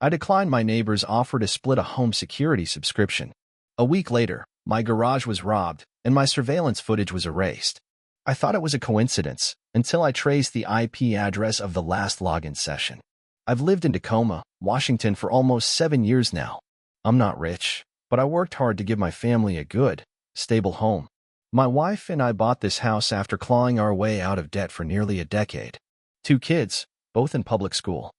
I declined my neighbor's offer to split a home security subscription. A week later, my garage was robbed and my surveillance footage was erased. I thought it was a coincidence until I traced the IP address of the last login session. I've lived in Tacoma, Washington for almost 7 years now. I'm not rich, but I worked hard to give my family a good, stable home. My wife and I bought this house after clawing our way out of debt for nearly a decade. 2 kids, both in public school.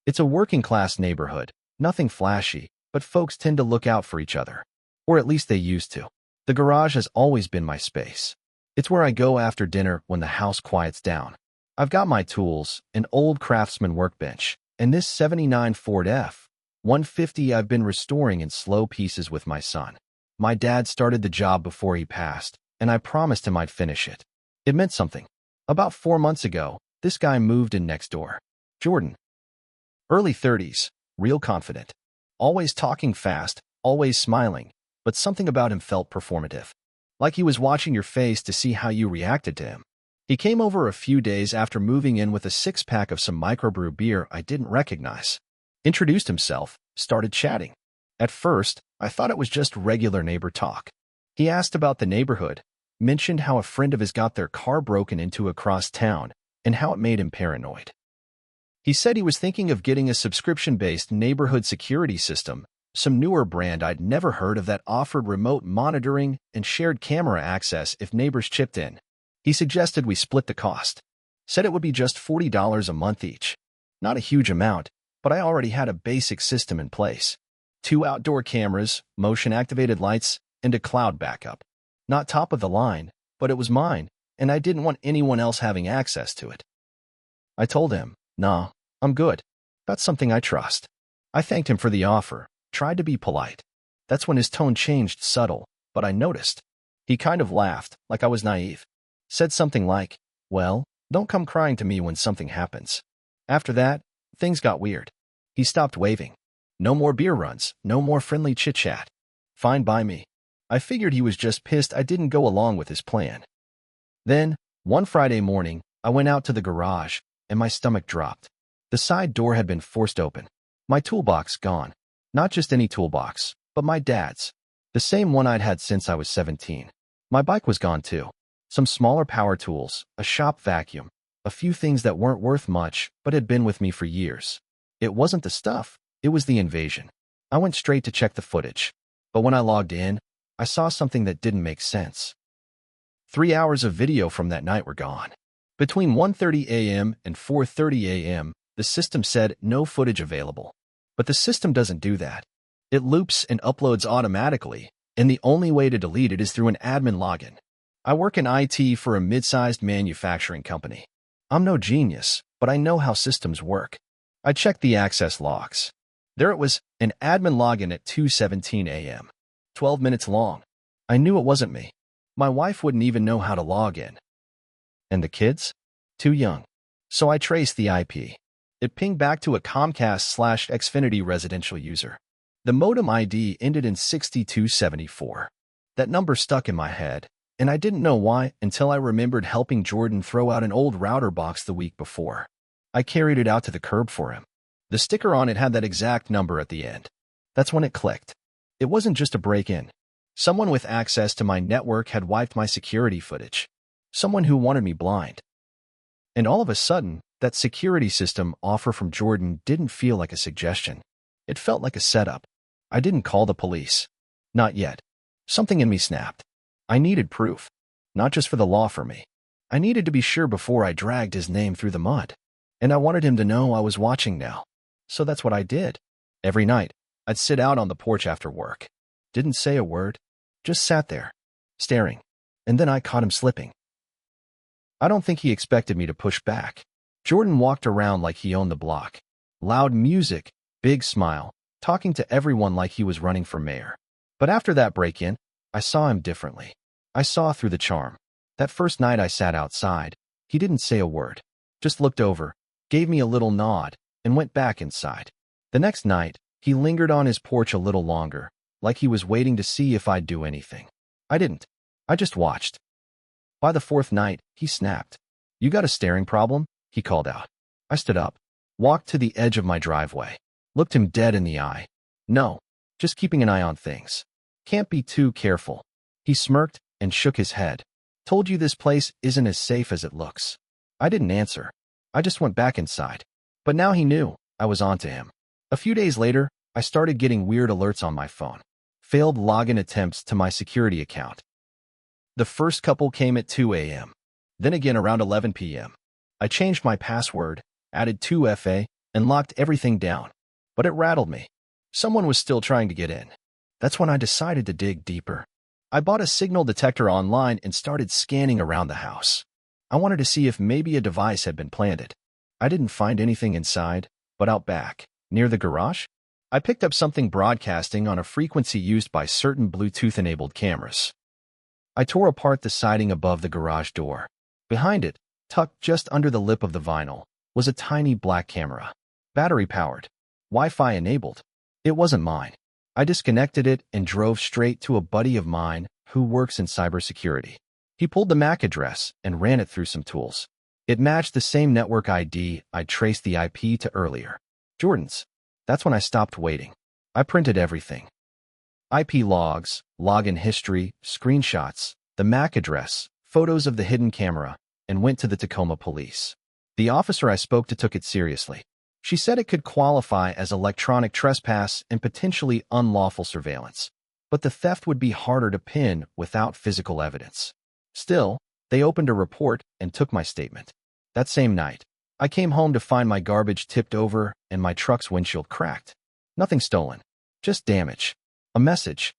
It's a working-class neighborhood, nothing flashy, but folks tend to look out for each other. Or at least they used to. The garage has always been my space. It's where I go after dinner when the house quiets down. I've got my tools, an old Craftsman workbench, and this '79 Ford F-150 I've been restoring in slow pieces with my son. My dad started the job before he passed, and I promised him I'd finish it. It meant something. About 4 months ago, this guy moved in next door. Jordan. Early 30s, real confident. Always talking fast, always smiling, but something about him felt performative. Like he was watching your face to see how you reacted to him. He came over a few days after moving in with a 6-pack of some microbrew beer I didn't recognize. Introduced himself, started chatting. At first, I thought it was just regular neighbor talk. He asked about the neighborhood, mentioned how a friend of his got their car broken into across town, and how it made him paranoid. He said he was thinking of getting a subscription-based neighborhood security system, some newer brand I'd never heard of that offered remote monitoring and shared camera access if neighbors chipped in. He suggested we split the cost. Said it would be just $40 a month each. Not a huge amount, but I already had a basic system in place. 2 outdoor cameras, motion-activated lights, and a cloud backup. Not top of the line, but it was mine, and I didn't want anyone else having access to it. I told him, "Nah, I'm good. That's something I trust." I thanked him for the offer, tried to be polite. That's when his tone changed subtle, but I noticed. He kind of laughed, like I was naive. Said something like, "Well, don't come crying to me when something happens." After that, things got weird. He stopped waving. No more beer runs, no more friendly chit-chat. Fine by me. I figured he was just pissed I didn't go along with his plan. Then, one Friday morning, I went out to the garage, and my stomach dropped. The side door had been forced open. My toolbox gone. Not just any toolbox, but my dad's. The same one I'd had since I was 17. My bike was gone too. Some smaller power tools, a shop vacuum, a few things that weren't worth much but had been with me for years. It wasn't the stuff, it was the invasion. I went straight to check the footage. But when I logged in, I saw something that didn't make sense. 3 hours of video from that night were gone. Between 1:30 a.m. and 4:30 a.m., the system said no footage available. But the system doesn't do that. It loops and uploads automatically, and the only way to delete it is through an admin login. I work in IT for a mid-sized manufacturing company. I'm no genius, but I know how systems work. I checked the access logs. There it was, an admin login at 2:17 a.m. 12 minutes long. I knew it wasn't me. My wife wouldn't even know how to log in. And the kids? Too young. So I traced the IP. It pinged back to a Comcast/Xfinity residential user. The modem ID ended in 6274. That number stuck in my head, and I didn't know why until I remembered helping Jordan throw out an old router box the week before. I carried it out to the curb for him. The sticker on it had that exact number at the end. That's when it clicked. It wasn't just a break-in. Someone with access to my network had wiped my security footage. Someone who wanted me blind. And all of a sudden, that security system offer from Jordan didn't feel like a suggestion. It felt like a setup. I didn't call the police. Not yet. Something in me snapped. I needed proof. Not just for the law for me. I needed to be sure before I dragged his name through the mud. And I wanted him to know I was watching now. So that's what I did. Every night, I'd sit out on the porch after work. Didn't say a word. Just sat there, staring. And then I caught him slipping. I don't think he expected me to push back. Jordan walked around like he owned the block. Loud music, big smile, talking to everyone like he was running for mayor. But after that break-in, I saw him differently. I saw through the charm. That first night I sat outside, he didn't say a word. Just looked over, gave me a little nod, and went back inside. The next night, he lingered on his porch a little longer, like he was waiting to see if I'd do anything. I didn't. I just watched. By the 4th night, he snapped. "You got a staring problem?" he called out. I stood up, walked to the edge of my driveway. Looked him dead in the eye. No, just keeping an eye on things. Can't be too careful. He smirked and shook his head. Told you this place isn't as safe as it looks. I didn't answer. I just went back inside. But now he knew I was onto him. A few days later, I started getting weird alerts on my phone. Failed login attempts to my security account. The first couple came at 2 a.m. Then again around 11 p.m. I changed my password, added 2FA, and locked everything down. But it rattled me. Someone was still trying to get in. That's when I decided to dig deeper. I bought a signal detector online and started scanning around the house. I wanted to see if maybe a device had been planted. I didn't find anything inside, but out back, near the garage, I picked up something broadcasting on a frequency used by certain Bluetooth-enabled cameras. I tore apart the siding above the garage door. Behind it, tucked just under the lip of the vinyl, was a tiny black camera. Battery-powered. Wi-Fi enabled. It wasn't mine. I disconnected it and drove straight to a buddy of mine who works in cybersecurity. He pulled the MAC address and ran it through some tools. It matched the same network ID I'd traced the IP to earlier. Jordan's. That's when I stopped waiting. I printed everything. IP logs, login history, screenshots, the MAC address, photos of the hidden camera, and went to the Tacoma police. The officer I spoke to took it seriously. She said it could qualify as electronic trespass and potentially unlawful surveillance, but the theft would be harder to pin without physical evidence. Still, they opened a report and took my statement. That same night, I came home to find my garbage tipped over and my truck's windshield cracked. Nothing stolen, just damage. A message.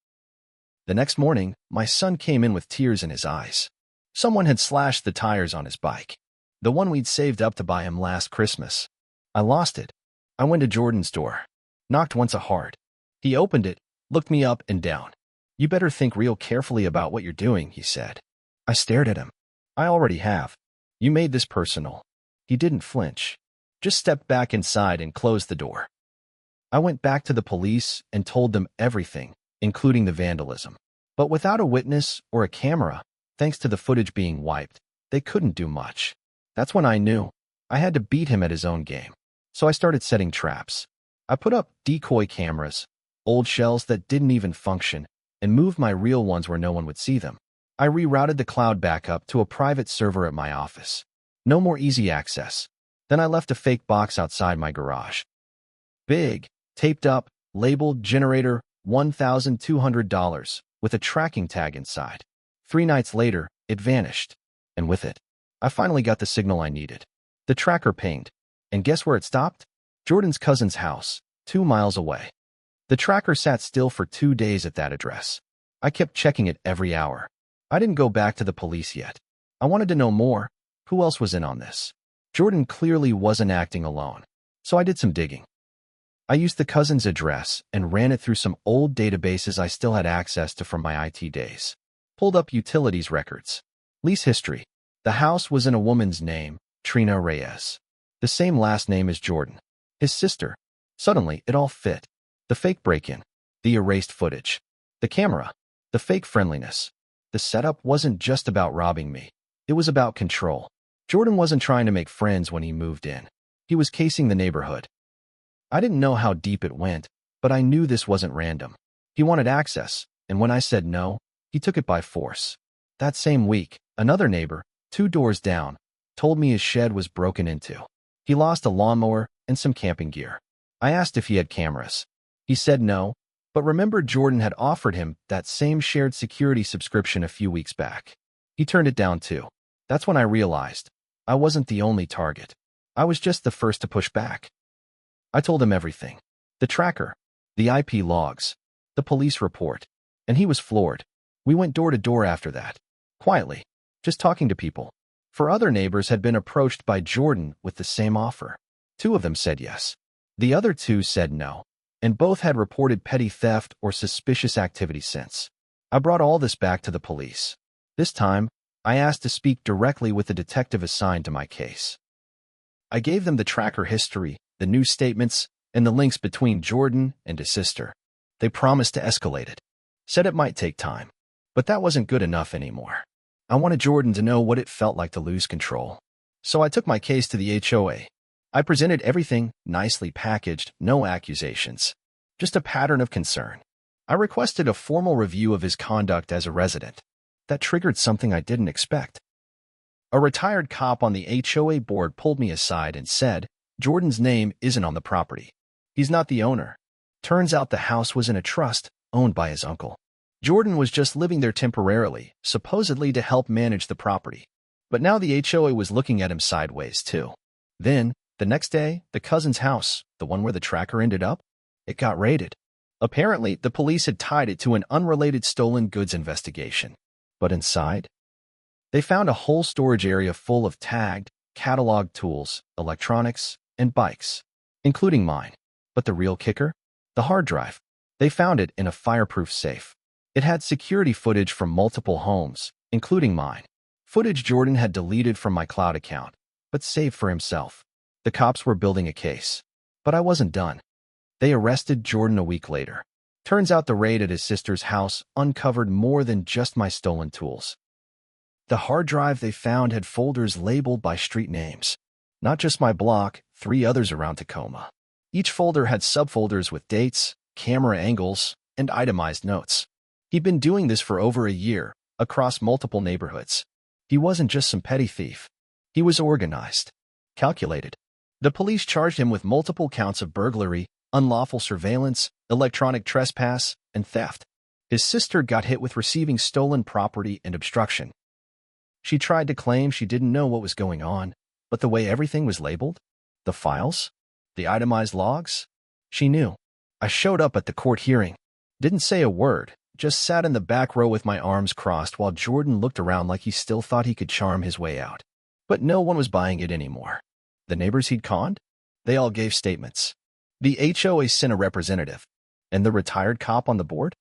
The next morning, my son came in with tears in his eyes. Someone had slashed the tires on his bike, the one we'd saved up to buy him last Christmas. I lost it. I went to Jordan's door. Knocked once hard. He opened it, looked me up and down. You better think real carefully about what you're doing, he said. I stared at him. I already have. You made this personal. He didn't flinch. Just stepped back inside and closed the door. I went back to the police and told them everything, including the vandalism. But without a witness or a camera, thanks to the footage being wiped, they couldn't do much. That's when I knew I had to beat him at his own game. So I started setting traps. I put up decoy cameras, old shells that didn't even function, and moved my real ones where no one would see them. I rerouted the cloud backup to a private server at my office. No more easy access. Then I left a fake box outside my garage. Big, taped up, labeled generator $1,200 with a tracking tag inside. 3 nights later, it vanished. And with it, I finally got the signal I needed. The tracker pinged. And guess where it stopped? Jordan's cousin's house, 2 miles away. The tracker sat still for 2 days at that address. I kept checking it every hour. I didn't go back to the police yet. I wanted to know more. Who else was in on this? Jordan clearly wasn't acting alone. So I did some digging. I used the cousin's address and ran it through some old databases I still had access to from my IT days. Pulled up utilities records. Lease history. The house was in a woman's name, Trina Reyes. The same last name as Jordan, his sister. Suddenly, it all fit. The fake break-in, the erased footage, the camera, the fake friendliness. The setup wasn't just about robbing me. It was about control. Jordan wasn't trying to make friends when he moved in. He was casing the neighborhood. I didn't know how deep it went, but I knew this wasn't random. He wanted access, and when I said no, he took it by force. That same week, another neighbor, 2 doors down, told me his shed was broken into. He lost a lawnmower and some camping gear. I asked if he had cameras. He said no, but remembered Jordan had offered him that same shared security subscription a few weeks back. He turned it down too. That's when I realized I wasn't the only target. I was just the first to push back. I told him everything. The tracker, the IP logs, the police report, and he was floored. We went door to door after that, quietly, just talking to people. 4 other neighbors had been approached by Jordan with the same offer. 2 of them said yes. The other 2 said no, and both had reported petty theft or suspicious activity since. I brought all this back to the police. This time, I asked to speak directly with the detective assigned to my case. I gave them the tracker history, the news statements, and the links between Jordan and his sister. They promised to escalate it. Said it might take time, but that wasn't good enough anymore. I wanted Jordan to know what it felt like to lose control. So I took my case to the HOA. I presented everything nicely packaged, no accusations. Just a pattern of concern. I requested a formal review of his conduct as a resident. That triggered something I didn't expect. A retired cop on the HOA board pulled me aside and said, "Jordan's name isn't on the property. He's not the owner. Turns out the house was in a trust owned by his uncle. Jordan was just living there temporarily, supposedly to help manage the property. But now the HOA was looking at him sideways, too." Then, the next day, the cousin's house, the one where the tracker ended up, it got raided. Apparently, the police had tied it to an unrelated stolen goods investigation. But inside, they found a whole storage area full of tagged, cataloged tools, electronics, and bikes, including mine. But the real kicker? The hard drive. They found it in a fireproof safe. It had security footage from multiple homes, including mine. Footage Jordan had deleted from my cloud account, but saved for himself. The cops were building a case. But I wasn't done. They arrested Jordan a week later. Turns out the raid at his sister's house uncovered more than just my stolen tools. The hard drive they found had folders labeled by street names. Not just my block, 3 others around Tacoma. Each folder had subfolders with dates, camera angles, and itemized notes. He'd been doing this for over a year, across multiple neighborhoods. He wasn't just some petty thief. He was organized, calculated. The police charged him with multiple counts of burglary, unlawful surveillance, electronic trespass, and theft. His sister got hit with receiving stolen property and obstruction. She tried to claim she didn't know what was going on, but the way everything was labeled, the files, the itemized logs, she knew. I showed up at the court hearing. Didn't say a word, just sat in the back row with my arms crossed while Jordan looked around like he still thought he could charm his way out. But no one was buying it anymore. The neighbors he'd conned? They all gave statements. The HOA sent a representative. And the retired cop on the board?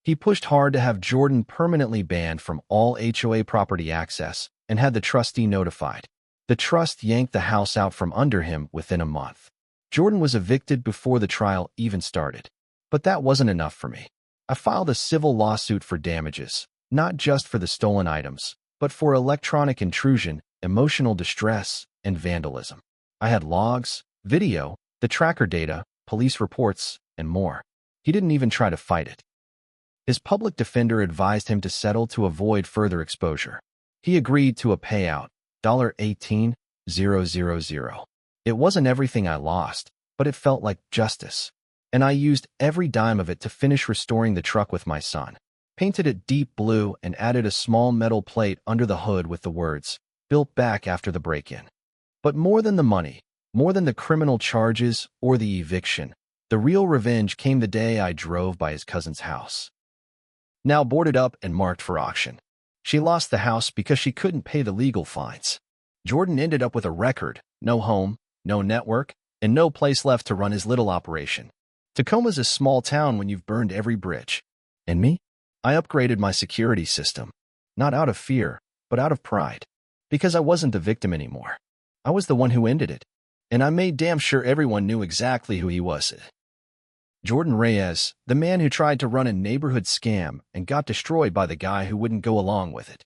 He pushed hard to have Jordan permanently banned from all HOA property access and had the trustee notified. The trust yanked the house out from under him within a month. Jordan was evicted before the trial even started. But that wasn't enough for me. I filed a civil lawsuit for damages, not just for the stolen items, but for electronic intrusion, emotional distress, and vandalism. I had logs, video, the tracker data, police reports, and more. He didn't even try to fight it. His public defender advised him to settle to avoid further exposure. He agreed to a payout, $18,000. It wasn't everything I lost, but it felt like justice. And I used every dime of it to finish restoring the truck with my son. Painted it deep blue and added a small metal plate under the hood with the words, "Built back after the break-in." But more than the money, more than the criminal charges or the eviction, the real revenge came the day I drove by his cousin's house. Now boarded up and marked for auction. She lost the house because she couldn't pay the legal fines. Jordan ended up with a record, no home, no network, and no place left to run his little operation. Tacoma's a small town when you've burned every bridge. And me? I upgraded my security system. Not out of fear, but out of pride. Because I wasn't the victim anymore. I was the one who ended it. And I made damn sure everyone knew exactly who he was. Jordan Reyes, the man who tried to run a neighborhood scam and got destroyed by the guy who wouldn't go along with it.